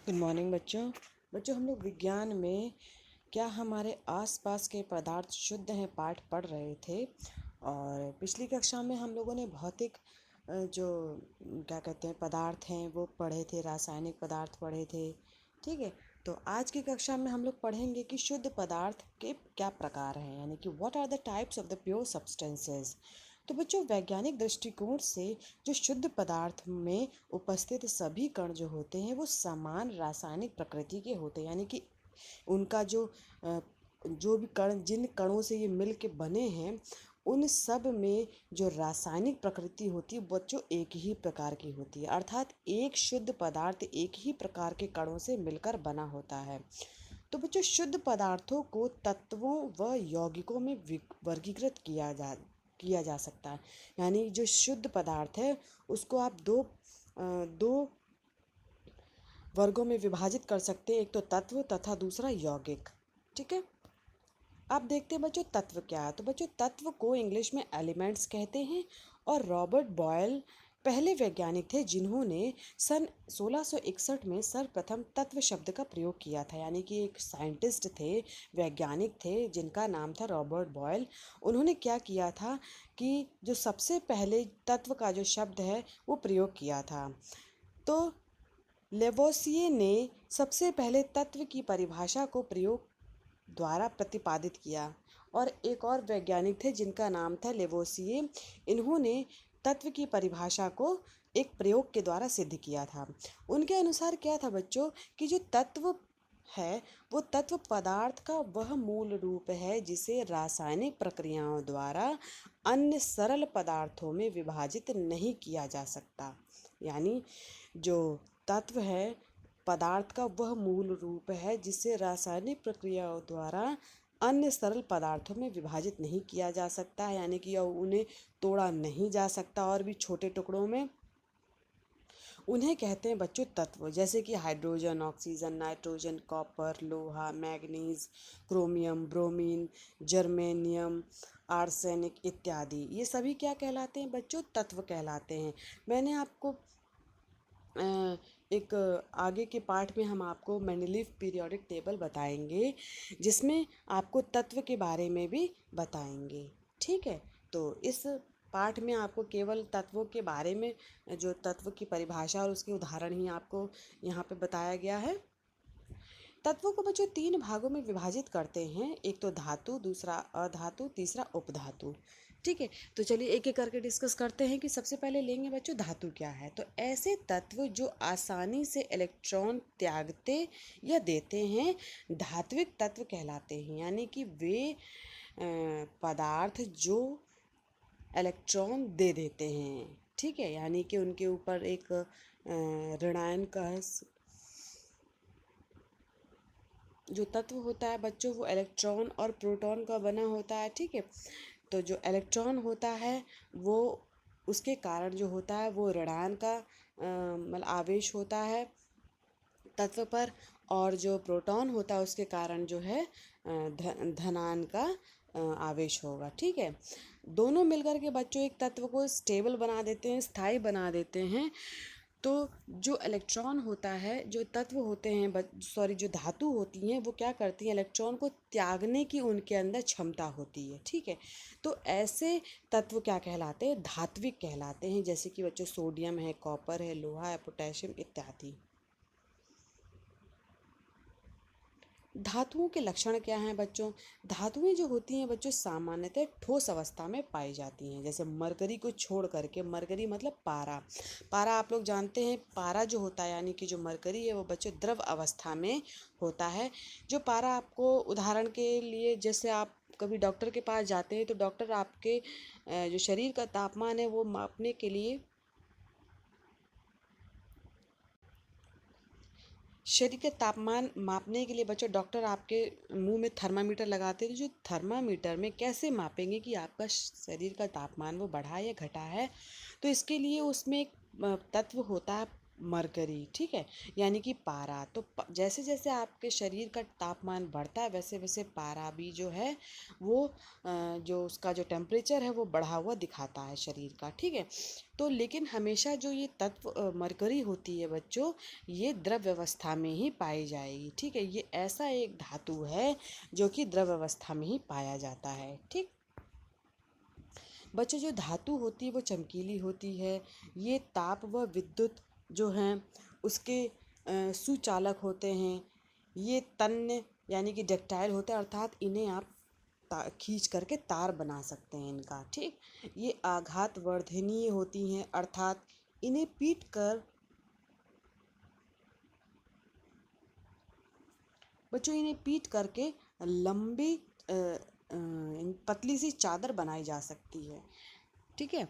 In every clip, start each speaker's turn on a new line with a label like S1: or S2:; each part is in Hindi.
S1: गुड मॉर्निंग बच्चों। हम लोग विज्ञान में क्या हमारे आसपास के पदार्थ शुद्ध हैं पाठ पढ़ रहे थे। और पिछली कक्षा में हम लोगों ने भौतिक जो क्या कहते हैं पदार्थ हैं वो पढ़े थे, रासायनिक पदार्थ पढ़े थे। ठीक है, तो आज की कक्षा में हम लोग पढ़ेंगे कि शुद्ध पदार्थ के क्या प्रकार हैं, यानी कि what are the types of the pure substances. तो बच्चों, वैज्ञानिक दृष्टिकोण से जो शुद्ध पदार्थ में उपस्थित सभी कण जो होते हैं वो समान रासायनिक प्रकृति के होते हैं, यानी कि उनका जो भी कण, जिन कणों से ये मिल के बने हैं, उन सब में जो रासायनिक प्रकृति होती है बच्चों एक ही प्रकार की होती है। अर्थात एक शुद्ध पदार्थ एक ही प्रकार के कणों से मिलकर बना होता है। तो बच्चों, शुद्ध पदार्थों को तत्वों व यौगिकों में वर्गीकृत किया जा सकता है। यानी जो शुद्ध पदार्थ है उसको आप दो वर्गों में विभाजित कर सकते हैं, एक तो तत्व तथा दूसरा यौगिक। ठीक है, अब देखते हैं बच्चों तत्व क्या है। तो बच्चों, तत्व को इंग्लिश में एलिमेंट्स कहते हैं। और रॉबर्ट बॉयल पहले वैज्ञानिक थे जिन्होंने सन 1661 में सर्वप्रथम तत्व शब्द का प्रयोग किया था। यानी कि एक साइंटिस्ट थे, वैज्ञानिक थे जिनका नाम था रॉबर्ट बॉयल। उन्होंने क्या किया था कि जो सबसे पहले तत्व का जो शब्द है वो प्रयोग किया था। तो लेवोसिये ने सबसे पहले तत्व की परिभाषा को प्रयोग द्वारा प्रतिपादित किया। और एक और वैज्ञानिक थे जिनका नाम था लेवोसिये। इन्होंने तत्व की परिभाषा को एक प्रयोग के द्वारा सिद्ध किया था। उनके अनुसार क्या था बच्चों कि जो तत्व है वो तत्व पदार्थ का वह मूल रूप है जिसे रासायनिक प्रक्रियाओं द्वारा अन्य सरल पदार्थों में विभाजित नहीं किया जा सकता। यानी जो तत्व है पदार्थ का वह मूल रूप है जिसे रासायनिक प्रक्रियाओं द्वारा अन्य सरल पदार्थों में विभाजित नहीं किया जा सकता है, यानी कि उन्हें तोड़ा नहीं जा सकता और भी छोटे टुकड़ों में। उन्हें कहते हैं बच्चों तत्व, जैसे कि हाइड्रोजन, ऑक्सीजन, नाइट्रोजन, कॉपर, लोहा, manganese, chromium, bromine, germanium, arsenic इत्यादि। ये सभी क्या कहलाते हैं बच्चों? तत्व कहलाते हैं। मैंने आपको एक आगे के पार्ट में हम आपको मेंडलीव पीरियोडिक टेबल बताएंगे जिसमें आपको तत्व के बारे में भी बताएंगे। ठीक है, तो इस पाठ में आपको केवल तत्वों के बारे में, जो तत्व की परिभाषा और उसके उदाहरण ही आपको यहाँ पे बताया गया है। तत्वों को बच्चों 3 भागों में विभाजित करते हैं, एक तो धातु, दूसरा अधातु, तीसरा उपधातु। ठीक है, तो चलिए एक एक करके डिस्कस करते हैं कि सबसे पहले लेंगे बच्चों धातु क्या है। तो ऐसे तत्व जो आसानी से इलेक्ट्रॉन त्यागते या देते हैं धात्विक तत्व कहलाते हैं। यानी कि वे पदार्थ जो इलेक्ट्रॉन दे देते हैं। ठीक है, यानी कि उनके ऊपर एक ऋणायन का जो तत्व होता है बच्चों वो इलेक्ट्रॉन और प्रोटॉन का बना होता है। ठीक है, तो जो इलेक्ट्रॉन होता है वो उसके कारण जो होता है वो ऋणायन का मतलब आवेश होता है तत्व पर, और जो प्रोटॉन होता है उसके कारण जो है धनायन का आवेश होगा। ठीक है, दोनों मिलकर के बच्चों एक तत्व को स्टेबल बना देते हैं, स्थायी बना देते हैं। तो जो इलेक्ट्रॉन होता है, जो तत्व होते हैं सॉरी जो धातु होती हैं वो क्या करती हैं, इलेक्ट्रॉन को त्यागने की उनके अंदर क्षमता होती है। ठीक है, तो ऐसे तत्व क्या कहलाते हैं? धात्विक कहलाते हैं। जैसे कि बच्चों सोडियम है, कॉपर है, लोहा है, पोटेशियम इत्यादि। धातुओं के लक्षण क्या हैं बच्चों? धातुएं जो होती हैं बच्चों सामान्यतः ठोस अवस्था में पाई जाती हैं। जैसे मरकरी को छोड़ करके, मरकरी मतलब पारा। पारा आप लोग जानते हैं, पारा जो होता है यानी कि जो मरकरी है वो बच्चों द्रव अवस्था में होता है। जो पारा आपको उदाहरण के लिए, जैसे आप कभी डॉक्टर के पास जाते हैं तो डॉक्टर आपके जो शरीर का तापमान है वो मापने के लिए, शरीर के तापमान मापने के लिए बच्चों डॉक्टर आपके मुंह में थर्मामीटर लगाते हैं। तो जो थर्मामीटर में कैसे मापेंगे कि आपका शरीर का तापमान वो बढ़ा या घटा है? तो इसके लिए उसमें एक तत्व होता है मरकरी, ठीक है, यानी कि पारा। तो जैसे जैसे आपके शरीर का तापमान बढ़ता है वैसे वैसे पारा भी जो है वो जो उसका जो टेम्परेचर है वो बढ़ा हुआ दिखाता है शरीर का, ठीक है। तो लेकिन हमेशा जो ये तत्व मरकरी होती है बच्चों, ये द्रव अवस्था में ही पाई जाएगी, ठीक है। ये ऐसा एक धातु है जो कि द्रव अवस्था में ही पाया जाता है, ठीक। बच्चों, जो धातु होती है वो चमकीली होती है। ये ताप व विद्युत जो हैं उसके सुचालक होते हैं। ये तन्य यानी कि डक्टाइल होता है, अर्थात इन्हें आप खींच करके तार बना सकते हैं इनका, ठीक। ये आघात वर्धनीय होती हैं, अर्थात इन्हें पीट कर बच्चों इन्हें पीट करके लंबी पतली सी चादर बनाई जा सकती है, ठीक है।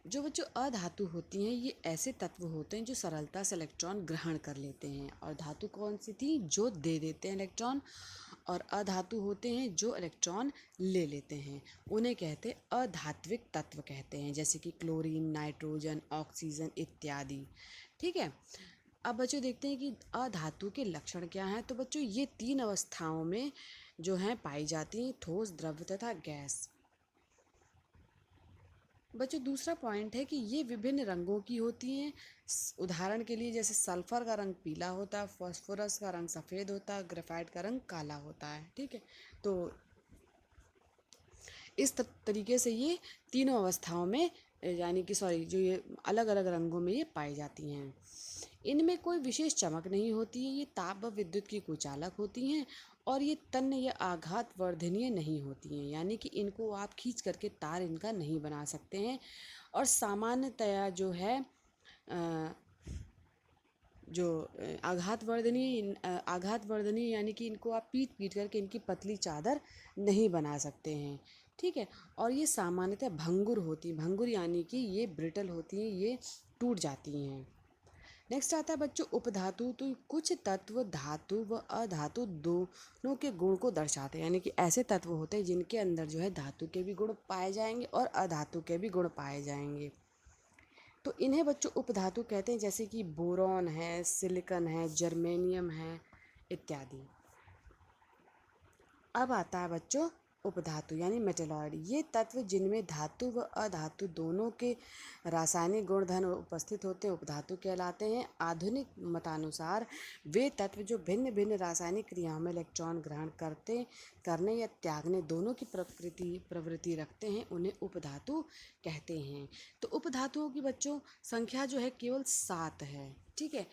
S1: जो बच्चों अधातु होती हैं ये ऐसे तत्व होते हैं जो सरलता से इलेक्ट्रॉन ग्रहण कर लेते हैं। और धातु कौन सी थी? जो दे देते हैं इलेक्ट्रॉन। और अधातु होते हैं जो इलेक्ट्रॉन ले लेते हैं, उन्हें कहते हैं अधात्विक तत्व कहते हैं, जैसे कि क्लोरीन, नाइट्रोजन, ऑक्सीजन इत्यादि, ठीक है। अब बच्चों देखते हैं कि अधातु के लक्षण क्या हैं। तो बच्चों ये 3 अवस्थाओं में जो हैं पाई जाती हैं, ठोस, द्रव तथा गैस। बच्चों दूसरा पॉइंट है कि ये विभिन्न रंगों की होती हैं। उदाहरण के लिए जैसे सल्फर का रंग पीला होता है, फास्फोरस का रंग सफ़ेद होता है, ग्रेफाइट का रंग काला होता है, ठीक है। तो इस तरीके से ये तीनों अवस्थाओं में यानी कि सॉरी जो ये अलग अलग रंगों में ये पाई जाती हैं। इनमें कोई विशेष चमक नहीं होती है। ये ताप व विद्युत की कुचालक होती हैं और ये तन्य या आघात वर्धनीय नहीं होती हैं, यानी कि इनको आप खींच करके तार इनका नहीं बना सकते हैं। और सामान्यतया जो है जो आघात वर्धनीय यानी कि इनको आप पीट पीट करके इनकी पतली चादर नहीं बना सकते हैं, ठीक है। और ये सामान्यतः भंगुर होती, भंगुर यानी कि ये ब्रिटल होती हैं, ये टूट जाती हैं। नेक्स्ट आता है बच्चों उपधातु। तो कुछ तत्व धातु व अधातु दोनों के गुण को दर्शाते हैं, यानी कि ऐसे तत्व होते हैं जिनके अंदर जो है धातु के भी गुण पाए जाएंगे और अधातु के भी गुण पाए जाएंगे। तो इन्हें बच्चों उपधातु कहते हैं, जैसे कि बोरॉन है, सिलिकॉन है, जर्मेनियम है इत्यादि। अब आता है बच्चों उपधातु यानी मेटेलॉइड। ये तत्व जिनमें धातु व अधातु दोनों के रासायनिक गुणधर्म उपस्थित होते हैं उपधातु कहलाते हैं। आधुनिक मतानुसार वे तत्व जो भिन्न भिन्न रासायनिक क्रियाओं में इलेक्ट्रॉन ग्रहण करने या त्यागने दोनों की प्रवृत्ति रखते हैं उन्हें उपधातु कहते हैं। तो उपधातुओं की बच्चों संख्या जो है केवल 7 है, ठीक है।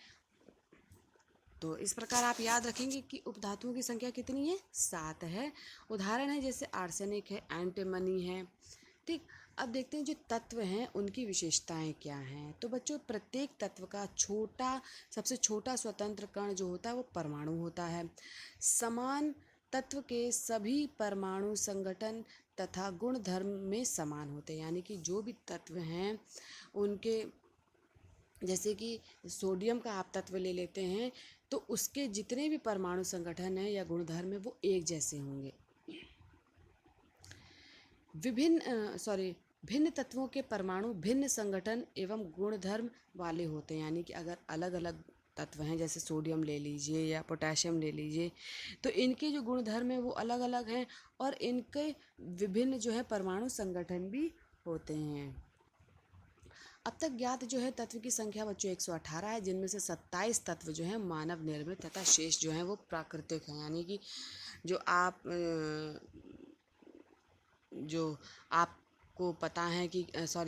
S1: तो इस प्रकार आप याद रखेंगे कि उपधातुओं की संख्या कितनी है? 7 है। उदाहरण है जैसे आर्सेनिक है, एंटीमनी है, ठीक। अब देखते हैं जो तत्व हैं उनकी विशेषताएं क्या हैं। तो बच्चों प्रत्येक तत्व का सबसे छोटा स्वतंत्र कण जो होता है वो परमाणु होता है। समान तत्व के सभी परमाणु संगठन तथा गुण धर्म में समान होते हैं, यानी कि जो भी तत्व हैं उनके, जैसे कि सोडियम का आप तत्व ले लेते हैं तो उसके जितने भी परमाणु संगठन हैं या गुणधर्म है वो एक जैसे होंगे। भिन्न तत्वों के परमाणु भिन्न संगठन एवं गुणधर्म वाले होते हैं, यानी कि अगर अलग अलग तत्व हैं जैसे सोडियम ले लीजिए या पोटेशियम ले लीजिए तो इनके जो गुणधर्म है वो अलग अलग हैं और इनके विभिन्न जो है परमाणु संगठन भी होते हैं। अब तक ज्ञात जो है तत्व की संख्या बच्चों 118 है, जिनमें से 27 तत्व जो है मानव निर्मित तथा शेष जो है वो प्राकृतिक हैं, यानी कि जो आपको पता है कि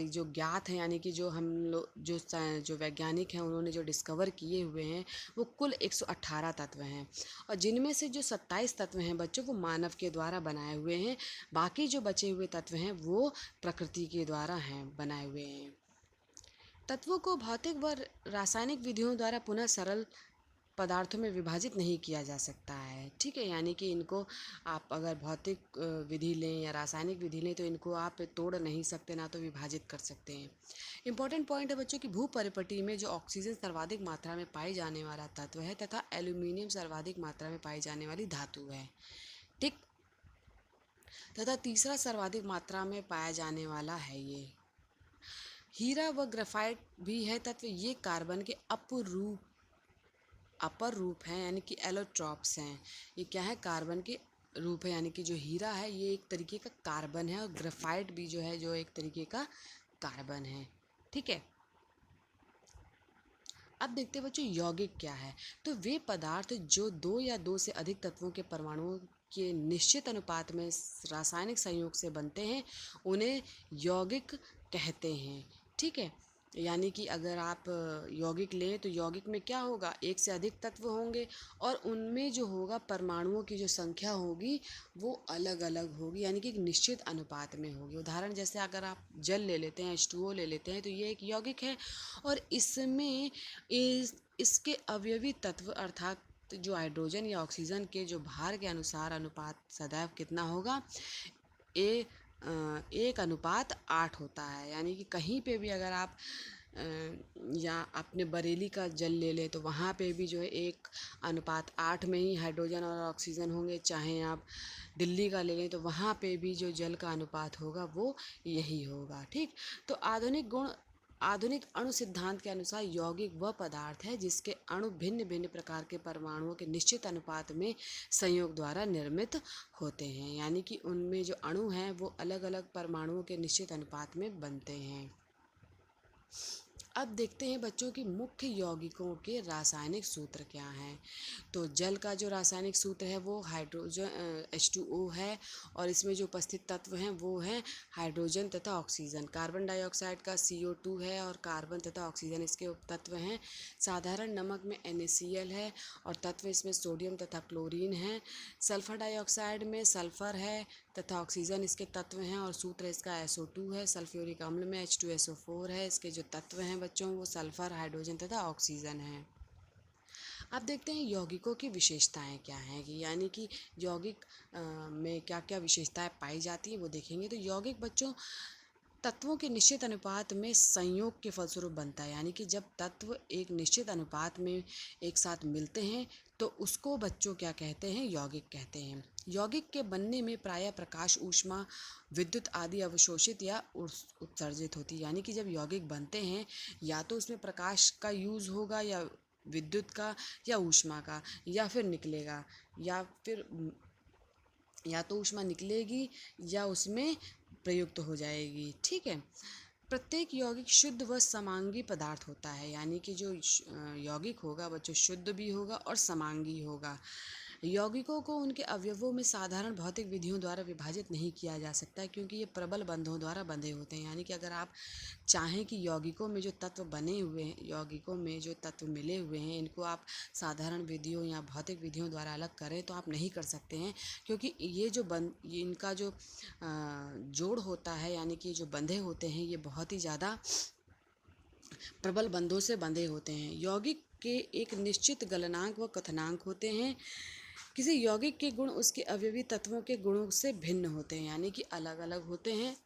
S1: जो ज्ञात हैं, यानी कि जो हम लोग जो वैज्ञानिक हैं उन्होंने जो डिस्कवर किए हुए हैं वो कुल 118 तत्व हैं। और जिनमें से जो 27 तत्व हैं बच्चों वो मानव के द्वारा बनाए हुए हैं, बाकी जो बचे हुए तत्व हैं वो प्रकृति के द्वारा हैं बनाए हुए हैं। तत्वों को भौतिक व रासायनिक विधियों द्वारा पुनः सरल पदार्थों में विभाजित नहीं किया जा सकता है, ठीक है। यानी कि इनको आप अगर भौतिक विधि लें या रासायनिक विधि लें तो इनको आप तोड़ नहीं सकते, ना तो विभाजित कर सकते हैं। इंपॉर्टेंट पॉइंट है बच्चों की भूपरिपटी में जो ऑक्सीजन सर्वाधिक मात्रा में पाई जाने वाला तत्व है तथा एल्यूमिनियम सर्वाधिक मात्रा में पाई जाने वाली धातु है, ठीक। तथा तीसरा सर्वाधिक मात्रा में पाया जाने वाला है ये हीरा व ग्रेफाइट भी है तत्व, ये कार्बन के अपर रूप हैं, यानी कि एलोट्रॉप्स हैं। ये क्या है, कार्बन के रूप है, यानी कि जो हीरा है ये एक तरीके का कार्बन है और ग्रेफाइट भी जो है जो एक तरीके का कार्बन है। ठीक है, अब देखते हैं बच्चों यौगिक क्या है। तो वे पदार्थ जो दो या दो से अधिक तत्वों के परमाणुओं के निश्चित अनुपात में रासायनिक संयोग से बनते हैं उन्हें यौगिक कहते हैं। ठीक है, यानी कि अगर आप यौगिक लें तो यौगिक में क्या होगा, एक से अधिक तत्व होंगे और उनमें जो होगा परमाणुओं की जो संख्या होगी वो अलग अलग होगी, यानी कि एक निश्चित अनुपात में होगी। उदाहरण जैसे अगर आप जल ले लेते हैं, H2O ले लेते हैं, तो ये एक यौगिक है और इसमें इसके अवयवी तत्व अर्थात जो हाइड्रोजन या ऑक्सीजन के जो भार के अनुसार अनुपात सदैव कितना होगा, ए 1:8 होता है। यानी कि कहीं पे भी अगर आप या अपने बरेली का जल ले लें तो वहाँ पे भी जो है 1:8 में ही हाइड्रोजन और ऑक्सीजन होंगे। चाहे आप दिल्ली का ले लें तो वहाँ पे भी जो जल का अनुपात होगा वो यही होगा। ठीक, तो आधुनिक अणु सिद्धांत के अनुसार यौगिक वह पदार्थ है जिसके अणु भिन्न भिन्न प्रकार के परमाणुओं के निश्चित अनुपात में संयोग द्वारा निर्मित होते हैं, यानी कि उनमें जो अणु हैं वो अलग अलग परमाणुओं के निश्चित अनुपात में बनते हैं। अब देखते हैं बच्चों की मुख्य यौगिकों के रासायनिक सूत्र क्या हैं। तो जल का जो रासायनिक सूत्र है वो हाइड्रोजन H2O है और इसमें जो उपस्थित तत्व हैं वो हैं हाइड्रोजन तथा ऑक्सीजन। कार्बन डाइऑक्साइड का CO2 है और कार्बन तथा ऑक्सीजन इसके उपतत्व हैं। साधारण नमक में NaCl है और तत्व इसमें सोडियम तथा क्लोरीन है। सल्फर डाइऑक्साइड में सल्फर है तथा ऑक्सीजन इसके तत्व हैं और सूत्र इसका SO2 है। सल्फ्यूरिक अम्ल में H2SO4 है, इसके जो तत्व हैं बच्चों वो सल्फर, हाइड्रोजन तथा ऑक्सीजन है। अब देखते हैं यौगिकों की विशेषताएं क्या हैं, कि यानी कि यौगिक में क्या क्या विशेषताएं पाई जाती हैं वो देखेंगे। तो यौगिक बच्चों तत्वों के निश्चित अनुपात में संयोग के फलस्वरूप बनता है, यानी कि जब तत्व एक निश्चित अनुपात में एक साथ मिलते हैं तो उसको बच्चों क्या कहते हैं, यौगिक कहते हैं। यौगिक के बनने में प्रायः प्रकाश, ऊष्मा, विद्युत आदि अवशोषित या उत्सर्जित होती है, यानी कि जब यौगिक बनते हैं या तो उसमें प्रकाश का यूज़ होगा या विद्युत का या ऊष्मा का, या फिर निकलेगा या तो ऊष्मा निकलेगी या उसमें प्रयुक्त हो जाएगी। ठीक है, प्रत्येक यौगिक शुद्ध व समांगी पदार्थ होता है, यानी कि जो यौगिक होगा बच्चों शुद्ध भी होगा और समांगी होगा। यौगिकों को उनके अवयवों में साधारण भौतिक विधियों द्वारा विभाजित नहीं किया जा सकता है क्योंकि ये प्रबल बंधों द्वारा बंधे होते हैं, यानी कि अगर आप चाहें कि यौगिकों में जो तत्व बने हुए हैं, यौगिकों में जो तत्व मिले हुए हैं, इनको आप साधारण विधियों या भौतिक विधियों द्वारा अलग करें तो आप नहीं कर सकते हैं, क्योंकि ये इनका जो जोड़ होता है, यानी कि जो बंधे होते हैं, ये बहुत ही ज़्यादा प्रबल बंधों से बंधे होते हैं। यौगिक के एक निश्चित गलनांक व कथनांक होते हैं। किसी यौगिक के गुण उसके अवयवी तत्वों के गुणों से भिन्न होते हैं, यानी कि अलग अलग होते हैं।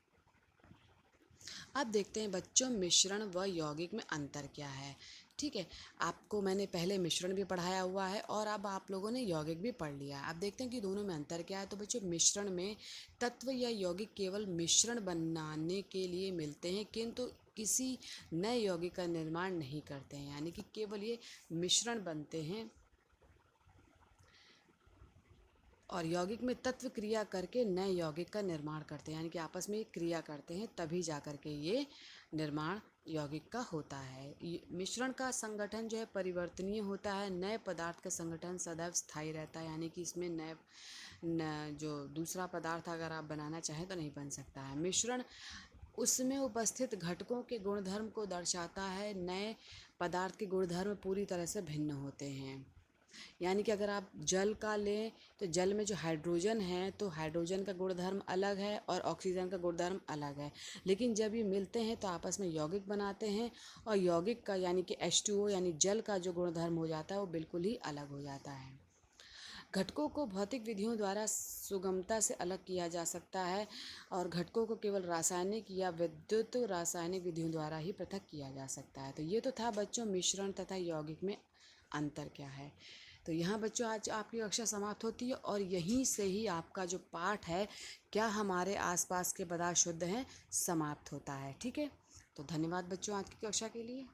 S1: अब देखते हैं बच्चों मिश्रण व यौगिक में अंतर क्या है। ठीक है, आपको मैंने पहले मिश्रण भी पढ़ाया हुआ है और अब आप लोगों ने यौगिक भी पढ़ लिया है। अब देखते हैं कि दोनों में अंतर क्या है। तो बच्चों मिश्रण में तत्व या यौगिक केवल मिश्रण बनाने के लिए मिलते हैं किंतु किसी नए यौगिक का निर्माण नहीं करते हैं, यानी कि केवल ये मिश्रण बनते हैं। और यौगिक में तत्व क्रिया करके नए यौगिक का निर्माण करते हैं, यानी कि आपस में क्रिया करते हैं तभी जा कर के ये निर्माण यौगिक का होता है। मिश्रण का संगठन जो है परिवर्तनीय होता है, नए पदार्थ का संगठन सदैव स्थायी रहता है, यानी कि इसमें जो दूसरा पदार्थ अगर आप बनाना चाहें तो नहीं बन सकता है। मिश्रण उसमें उपस्थित घटकों के गुणधर्म को दर्शाता है, नए पदार्थ के गुणधर्म पूरी तरह से भिन्न होते हैं। यानी कि अगर आप जल का लें तो जल में जो हाइड्रोजन है तो हाइड्रोजन का गुणधर्म अलग है और ऑक्सीजन का गुणधर्म अलग है, लेकिन जब ये मिलते हैं तो आपस में यौगिक बनाते हैं और यौगिक का यानी कि H2O यानी जल का जो गुणधर्म हो जाता है वो बिल्कुल ही अलग हो जाता है। घटकों को भौतिक विधियों द्वारा सुगमता से अलग किया जा सकता है और घटकों को केवल रासायनिक या विद्युत रासायनिक विधियों द्वारा ही पृथक किया जा सकता है। तो ये तो था बच्चों मिश्रण तथा यौगिक में अंतर क्या है। तो यहाँ बच्चों आज आपकी कक्षा समाप्त होती है और यहीं से ही आपका जो पाठ है क्या हमारे आसपास के पदार्थ शुद्ध हैं समाप्त होता है। ठीक है, तो धन्यवाद बच्चों आज की कक्षा के लिए।